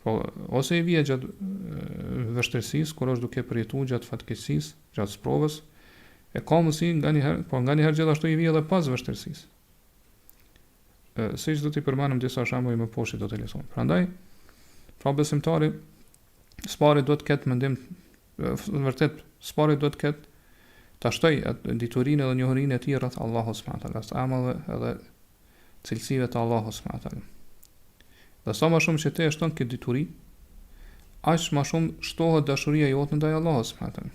Po ose i vije gjatë vështirësisë, kur është duke përjetuar gjatë fatkeqësisë, gjatë provës, e ka mundësi nganjëherë gjithashtu i vije edhe pas vështirësisë. Siç do t'i përmendëm disa shembuj më poshtë do të lexojmë. Prandaj, pra besimtari spari duhet të ketë mendim vërtet, spari duhet të ketë ta shtoj atë diturinë dhe njohurinë e tij rreth Allahut subhanahu taala, amave edhe cilësive të Allahut subhanahu taala. Dhe sa më shumë që te shton këtë dituri, aq më shumë shtohet dashuria jote ndaj Allahut subhanahu taala.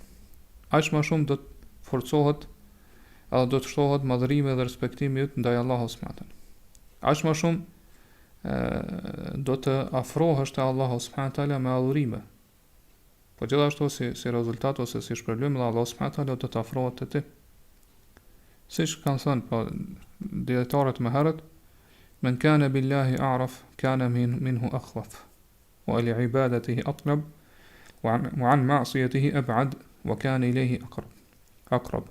Aq më shumë do të forcohet edhe do të shtohet madhërimi dhe respektimi yt ndaj Allahut subhanahu taala. Aq më shumë do të afrohesh te Allahu subhanahu taala me adhurime. Po gjithashtu si rezultat ose si shpërblim dhe Allahu subhanahu taala do të afrohet te ti. Siç kanë thënë po dietarët më herët, men kana billahi a'raf kana minhu akhwaf wa li ibadatihi atlab وعن معصيته أبعد وكان إليه أقرب.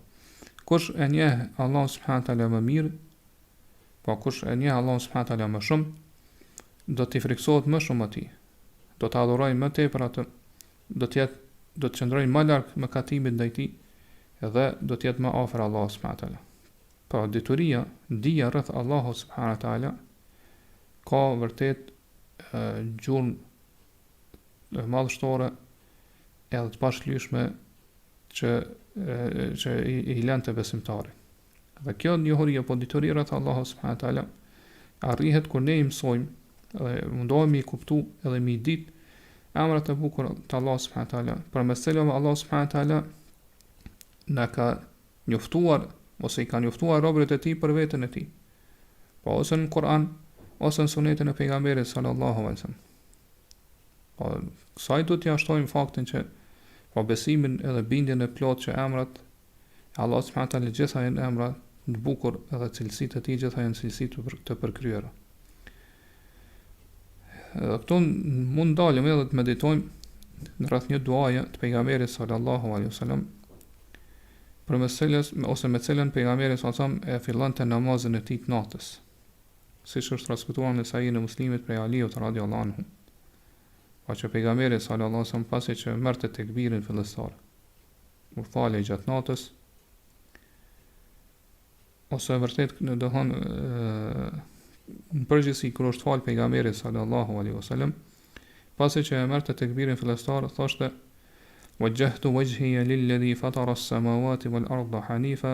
Kush e njeh Allah subhanahu wa taala më mirë, po kush e njeh Allah subhanahu wa taala më shumë, do t'i friksohet më shumë atij. Do ta adhurojë më tepër atë, do të qëndrojë më larg mëkatimit ndaj tij dhe do të jetë më afër Allahut subhanahu wa taala. Po dituria, dija rreth Allahut subhanahu wa taala ka vërtet gjurmë madhështore edhe të pashlyeshme që i lën të besimtarit. Dhe kjo njohuri apo dituria rreth Allahut subhanahu wa taala arrihet kur ne i mësojmë dhe mundohemi i kuptu edhe mi ditë emrat e bukur të Allahut subhanahu wa taala, përmes cilave Allah subhanahu wa taala na ka njoftuar ose i ka njoftuar robërit e tij për veten e tij. Po ose në Kur'an ose në sunetin e pejgamberit sallallahu alaihi wasallam. Po kësaj do t'ja shtojmë faktin që po besimin edhe bindjen e plot që emrat Allah subhanahu wa taala gjitha janë emra të bukur edhe cilësitë e tij gjitha janë cilësi të përkryera. Këtu mund dalim edhe të meditojmë në rreth një duaje të pejgamberit sallallahu alaihi wasallam, përmes cilës ose me cilën pejgamberi sallallahu alaihi wasallam e fillonte namazin e tij të natës, siç është transmetuar në Sahihun e Muslimit prej Aliut radhiyallahu anhu. Pa që pejgamberi sallallahu alaihi wasallam pasi që merrte tekbirin fillestar, u falej gjatë natës, ose vërtet në dohon në përgjithësi kur është fal pejgamberi sallallahu alaihi wasallam, pasi që e merrte tekbirin fillestar, thoshte wajjahtu wajhiya lilladhi fatara as-samawati wal arda hanifa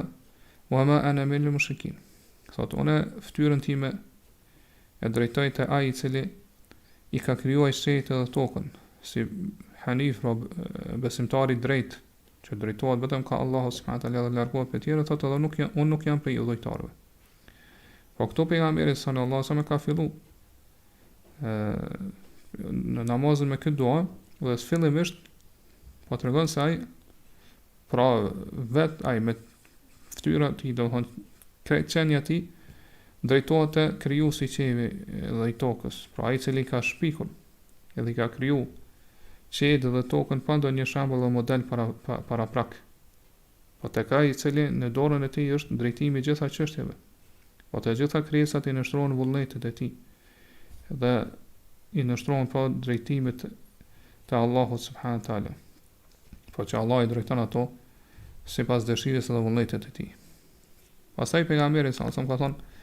wama ana min al-mushrikin. Thotë unë fytyrën time e drejtoj te ai i cili i ka krijuar shtetin dhe tokën, si hanif, besimtari drejt, që drejtohet vetëm ka Allahu subhanahu wa taala dhe largohet prej tjerë, thotë edhe unë nuk jam prej udhëtojtarëve. Po këto pejgamberi sallallahu alaihi wasallam ka fillu në namazin me këtë dua, dhe fillimisht po tregon se ai pra vet ai me fytyra ti do të thonë qenia ti drejtohet te krijuesi i qiellit dhe i tokës, pra ai i cili ka shpikur edhe i ka kriju qiellin dhe tokën pa ndonjë shembull dhe model para prak. Po tek ai i cili në dorën e tij është drejtimi i gjitha çështjeve. Po të gjitha krijesat i nështrohen vullnetit e tij dhe i nështrohen pa drejtimit të Allahut subhanahu wa taala. Po që Allah i drejton ato sipas dëshirës dhe vullnetit të tij. Pastaj pejgamberi sallallahu alaihi wasallam ka thonë: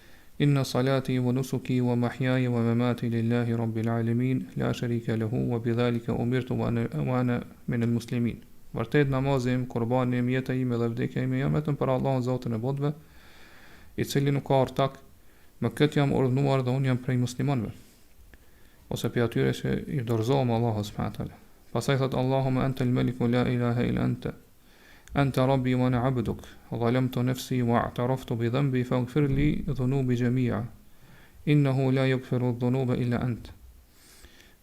Inna salati wa nusuki wa mahyaya wa mamati lillahi rabbil alamin la sharika lahu wa bidhalika umirtu wa ana min al-muslimin. Vërtet namazim, kurbanim, jeta ime dhe vdekja ime jam vetëm për Allahun Zotin e botëve, i cili nuk ka ortak, me këtë jam urdhënuar dhe unë jam prej muslimanëve, ose për atyre që i dorëzohem Allahut subhanahu wa taala. Pastaj thot Allahumma anta al-maliku la ilaha illa anta rabbi wa ana abduk, zalamtu nafsi wa a'taraftu bi dhanbi faghfir li dhunubi jami'a, innahu la yaghfiru dhunuba illa ant.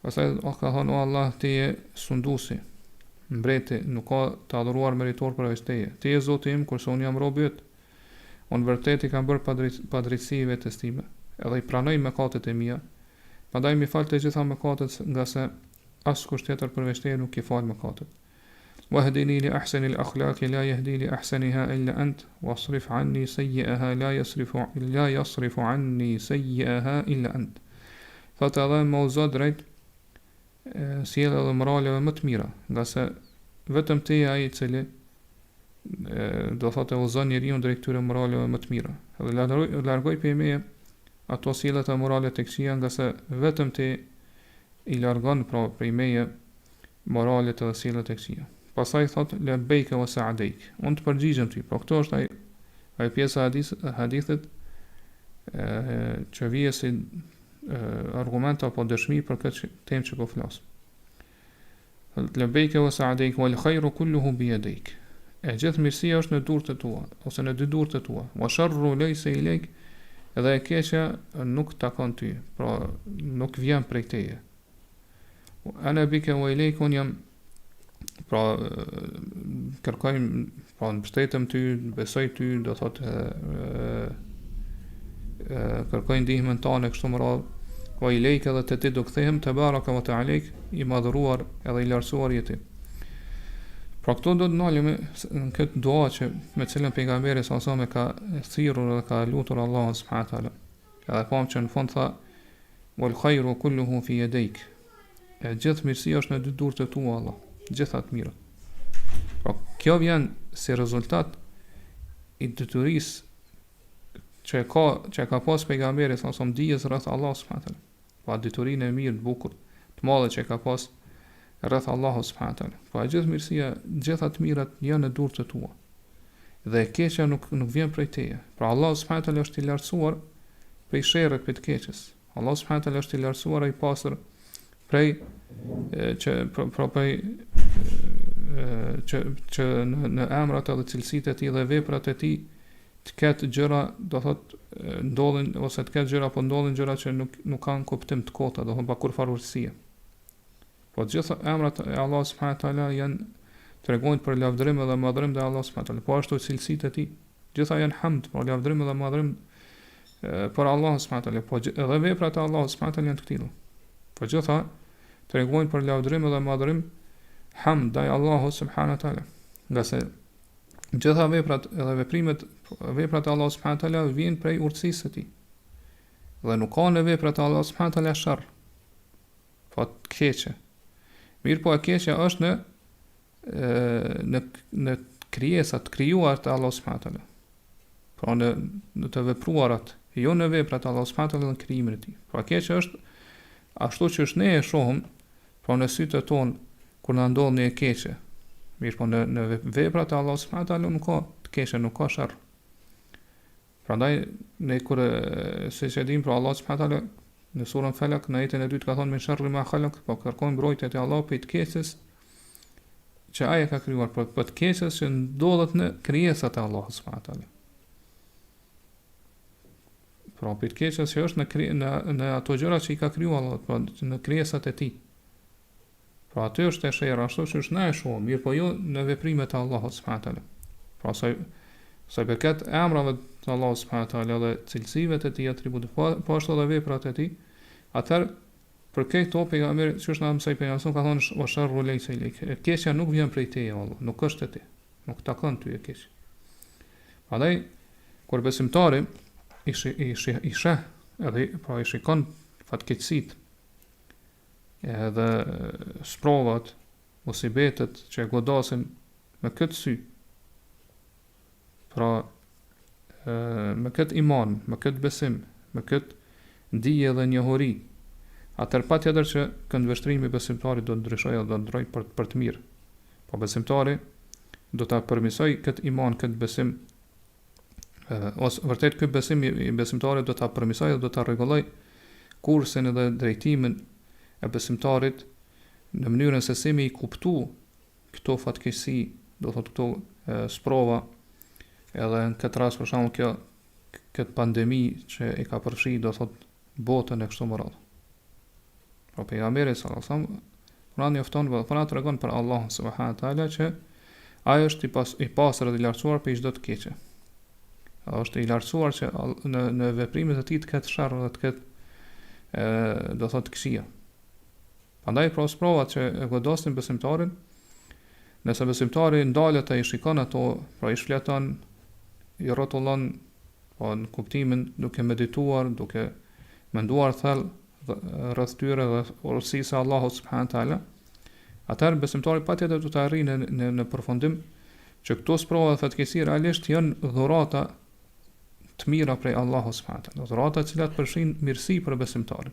Pastaj ka thonë: o Allah, ti je sunduesi, mbreti, nuk ka të adhuruar meritor përveç teje. Ti je Zoti im, kurse unë jam robi yt. Unë vërtet i kam bërë padrejtësi vetes time, edhe i pranoj mëkatet e mia. Prandaj mi fal të gjitha mëkatet, nga se askush tjetër përveç teje nuk i fal mëkatet. Wahdini li ahsani al-akhlaqi la yahdi li ahsaniha illa ant, wasrif anni sayyi'aha la yasrifu anni sayyi'aha illa ant. Thotë edhe më uzo drejt sjellje dhe moraleve më të mira, nga se vetëm ti je ai i cili do thotë uzon njeriu drejt këtyre moraleve më të mira. Dhe largoj prej meje ato sjellje të morale të këqija, nga se vetëm ti i largon pra prej meje moralet dhe sjelljet e këqija. Pastaj thotë labbaik wa sa'daik. Unë të përgjigjem ty. Pra këto është ai pjesa e hadithit që vije si argument apo dëshmi për këtë temë që po flas. Labbaik wa sa'daik wal khayru kulluhu bi yadayk. E gjithë mirësia është në durët e tua, ose në dy durët e tua. Wa sharru laysa ilayk, edhe e keqja nuk takon ty, pra nuk vjen prej teje. Ana bika wa ilayk, un jam pra kërkoj, pra mbështetem ty, besoj ty, do thotë kërkoj ndihmën tane kështu më radh. Wa ilayk, edhe te ti do kthehem, te baraka wa ta'alek, i madhëruar edhe i lartësuar jeti. Pra këto do të ndalemi në këtë dua që me cilën pejgamberi sa me ka thirrur dhe ka lutur Allahun subhanahu wa taala. Edhe pam që në fund tha wal khayru kulluhu fi yadayk. E gjithë mirësia është në dy dorët e tua Allah, gjitha të mira. Pra kjo vjen si rezultat i detyrisë që ka pas pejgamberi sa dijes rreth Allah subhanahu wa taala. Pa detyrinë e mirë të bukur, të madhe që ka pas rreth Allahut subhanahu wa taala. Pa gjithë mirësia, gjitha të mirat janë në dorët e tua. Dhe e keqja nuk vjen prej teje. Pra Allah subhanahu wa taala është i lartësuar prej sherrit prej të keqes. Allah subhanahu wa taala është i lartësuar ai pastër prej që në emrat edhe cilësitë e tij dhe veprat e tij të ketë gjëra, do thot ndodhin ose të ketë gjëra, po ndodhin gjëra që nuk kanë kuptim të kota, do thot pa kur farurësie. Po të gjitha emrat e Allah subhanahu wa taala janë tregojnë për lavdërim dhe madhërim të Allah subhanahu wa taala. Po ashtu cilësitë e tij, gjitha janë hamd, për lavdërim dhe madhërim për Allah subhanahu wa taala. Po edhe veprat e Allah subhanahu wa taala janë të tilla. Po gjitha tregojnë për lavdërim dhe madhërim hamd ndaj Allahut subhanahu wa taala. Nga se gjitha veprat edhe veprat e Allahut subhanahu wa taala vijnë prej urtësisë së tij. Dhe nuk ka në veprat e Allahut subhanahu wa taala sharr. Po të keqe. Mirë po e keqja është në krijesat krijuar të Allahut subhanahu wa taala. Pra në të vepruarat, jo në veprat e Allahut subhanahu wa taala në krijimin e tij. Pra keqja është ashtu që ne e shohim, pra në sytë tonë kur na ndodh një e keqe. Mirë po në veprat e Allahut subhanahu wa taala nuk ka të keqe, nuk ka sharr. Prandaj ne kur siç e dim, pra Allah subhanahu wa taala në surën Falak në ajetin e dytë ka thonë min sharri ma khalaq, po kërkojmë mbrojtje te Allahu për të keqes që ai ka krijuar, për të keqes që ndodhet në krijesat e Allahut subhanahu wa taala. Pra për të keqes që është në ato gjëra që i ka krijuar Allahu, pra në krijesat e tij. Pra aty është e sherrë, ashtu që është na e shohim, mirë po jo në veprimet e Allahut subhanahu wa taala. Pra sa i përket emrave të Allahut subhanahu wa taala dhe cilësive të tij, atributet, po ashtu edhe veprat e tij, atëherë për këto pejgamberi, siç na mësoi pejgamberi, ka thonë o sharru laysa ilayk. Keqja nuk vjen prej teje, Allah, nuk është e ti. Nuk takon ty e keq. Prandaj kur besimtari i sheh edhe pra i shikon fatkeqësitë edhe sprovat, musibetet që e godasin me këtë sy, pra me këtë iman, me këtë besim, me këtë ndije dhe njohuri, atër pa tjetër që këndvështrimi besimtari do të ndryshoj dhe do të ndroj për të mirë. Po besimtari do të përmisoj këtë iman, këtë besim, ose vërtet këtë besim i besimtari do të përmisoj dhe do të rregulloj kursin dhe drejtimin e besimtarit në mënyrën se si me i kuptu këto fatkeqësi, do thotë këto sprova, edhe në këtë rast për shembull këtë pandemi që e ka përfshi, do thotë botën e kështu me radhë. Pra pejgamberi sallallahu alajhi wasallam Kurani njofton dhe Kurani tregon për Allah subhanahu wa taala që ai është i pastër dhe i lartësuar për çdo të keqe. Ai është i lartësuar që në veprimet e tij të ketë sharr dhe të ketë do thotë këqija. Prandaj pra sprovat që e godasin besimtarin, nëse besimtari ndalet e i shikon ato, pra i shfleton, i rrotullon, po në kuptimin duke medituar, duke menduar thellë rreth tyre dhe urtësisë së Allahut subhanahu wa taala, atëherë besimtari patjetër do të arrijë në përfundim që këto sprova dhe fatkeqësi realisht janë dhurata të mira prej Allahut subhanahu wa taala, dhurata të cilat përfshin mirësi për besimtarin.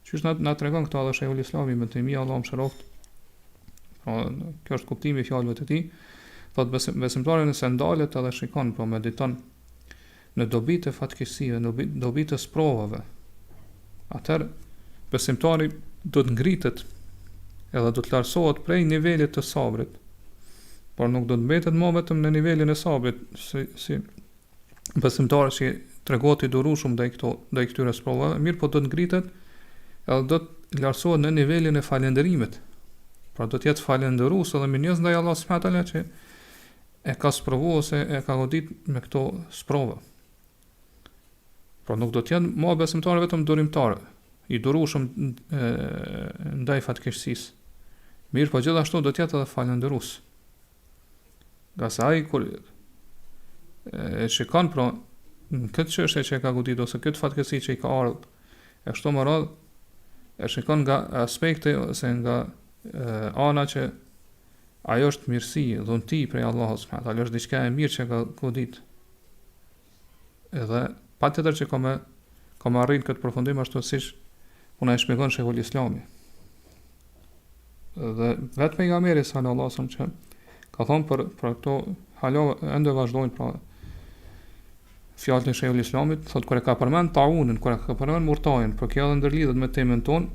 Qysh na tregon këto edhe Sheikhul Islam Ibn Taymija, Allahu mëshiroft. Pra kjo është kuptimi i fjalëve të tij. Thotë besimtari nëse ndalet edhe shikon, po mediton në dobitë e fatkeqësive, në dobitë e sprovave, atëherë besimtari do të ngritet edhe do të lartësohet prej nivelit të sabrit, por nuk do të mbetet më vetëm në nivelin e sabrit, si besimtari që tregohet i durueshëm ndaj këtyre sprovave, mirë po do të ngritet edhe do të lartësohet në nivelin e falënderimit. Pra do të jetë falëndërues edhe minjës ndaj Allahut subhanahu wa taala që e ka sprovuar ose e ka godit me këto sprova. Pra nuk do të jenë më besimtarë vetëm durimtarë, i durueshëm ndaj fatkeqësisë. Mirë, po gjithashtu do të jetë edhe falëndërues. Nga se ai kur e shikon pra në këtë çështje që e ka godit ose këtë fatkeqësi që i ka ardhur, e kështu me radhë e shikon nga aspekti ose nga ana që ajo është mirësi, dhunti prej Allahut subhanahu wa taala, është diçka e mirë që ka godit. Edhe patjetër që ka me arrit këtë përfundim ashtu siç unë e shpjegon Sheikhul Islami. Dhe vetë pejgamberi sallallahu alajhi wasallam që ka thonë për këto hala ende vazhdojnë pra fjalët e Sheikhul Islamit, thotë kur e ka përmend taunin, kur e ka përmend murtajin, por kjo edhe ndërlidhet me temën tonë,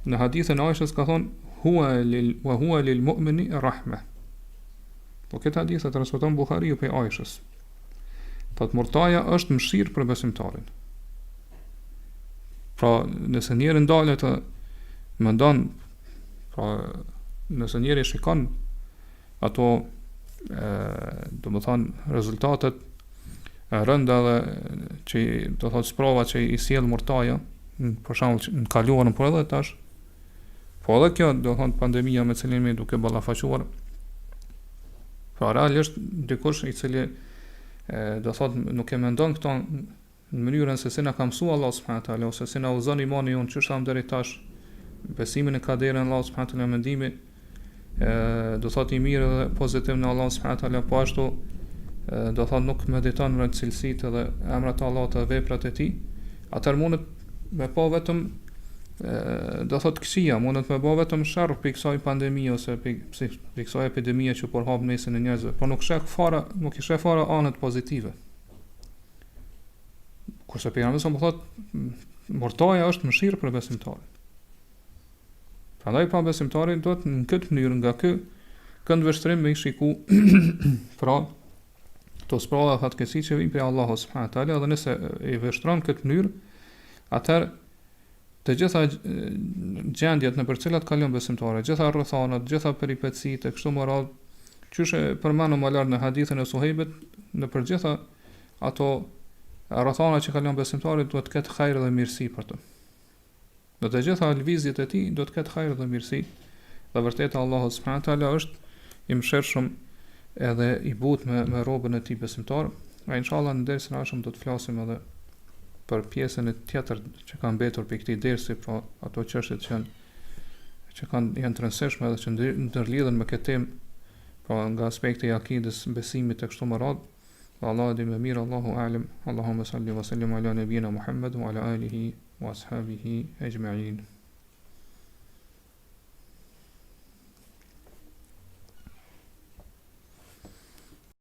në hadithin e Aishës ka thonë huwa lil mu'mini rahme. Po këtë hadith e transmeton Buhariu pe Aishës. Thotë murtaja është mëshirë për besimtarin. Pra nëse njëri ndalet të mendon, pra nëse njëri shikon ato do të thonë rezultatet e rënda dhe që do thotë sprova që i sjell murtaja, për shembull në kaluarën por edhe tash, po edhe kjo do thonë pandemia me cilin me duke ballafaquar. Pra realisht dikush i cili do thotë nuk e mendon këto në mënyrën se si na ka mësuar Allah subhanahu wa taala ose si na uzon imani jon çështja deri tash, besimin e kaderin Allah subhanahu wa taala, mendimi do thotë i mirë dhe pozitiv në Allah subhanahu wa taala, po ashtu do thonë nuk mediton në cilësitë dhe emrat e Allahut dhe veprat e tij, atëherë mundet me pa vetëm do thotë këqija, mundet me pa vetëm sharr për kësaj pandemie ose për kësaj epidemie që po hap mesin e njerëzve, por nuk i sheh fare anët pozitive. Kurse pejgamberi sa më thotë murtaja është mëshirë për besimtarin. Prandaj pa besimtari duhet në këtë mënyrë nga ky këndvështrim me i shiku pra to sprova fatkeqësi që vijnë prej Allahut subhanahu wa taala, dhe nëse i vështron këtë mënyrë, atëherë të gjitha gjendjet në për cilat kalon besimtari, gjitha rrethanat, gjitha peripecitë, kështu më radh, qysh e përmendëm më lart në hadithin e Suhejbit, në për gjitha ato rrethana që kalon besimtari duhet të ketë hajër dhe mirësi për të. Në të gjitha lëvizjet e tij do të ketë hajër dhe mirësi, dhe vërtet Allahu subhanahu wa taala është i mëshirshëm edhe i butë me robën e tij besimtar. A inshallah në dersën e ardhshëm do të flasim edhe për pjesën e tjetër që ka mbetur për këtij dersi, pra ato çështjet që janë të rëndësishme dhe që ndërlidhen me këtë temë, pra nga aspekti i akides, besimit e kështu me radhë. Allah di më mirë, Allahu a'lam. Allahumma salli wa sallim ala nabiyyina Muhammad wa ala alihi wa ashabihi ejma'in.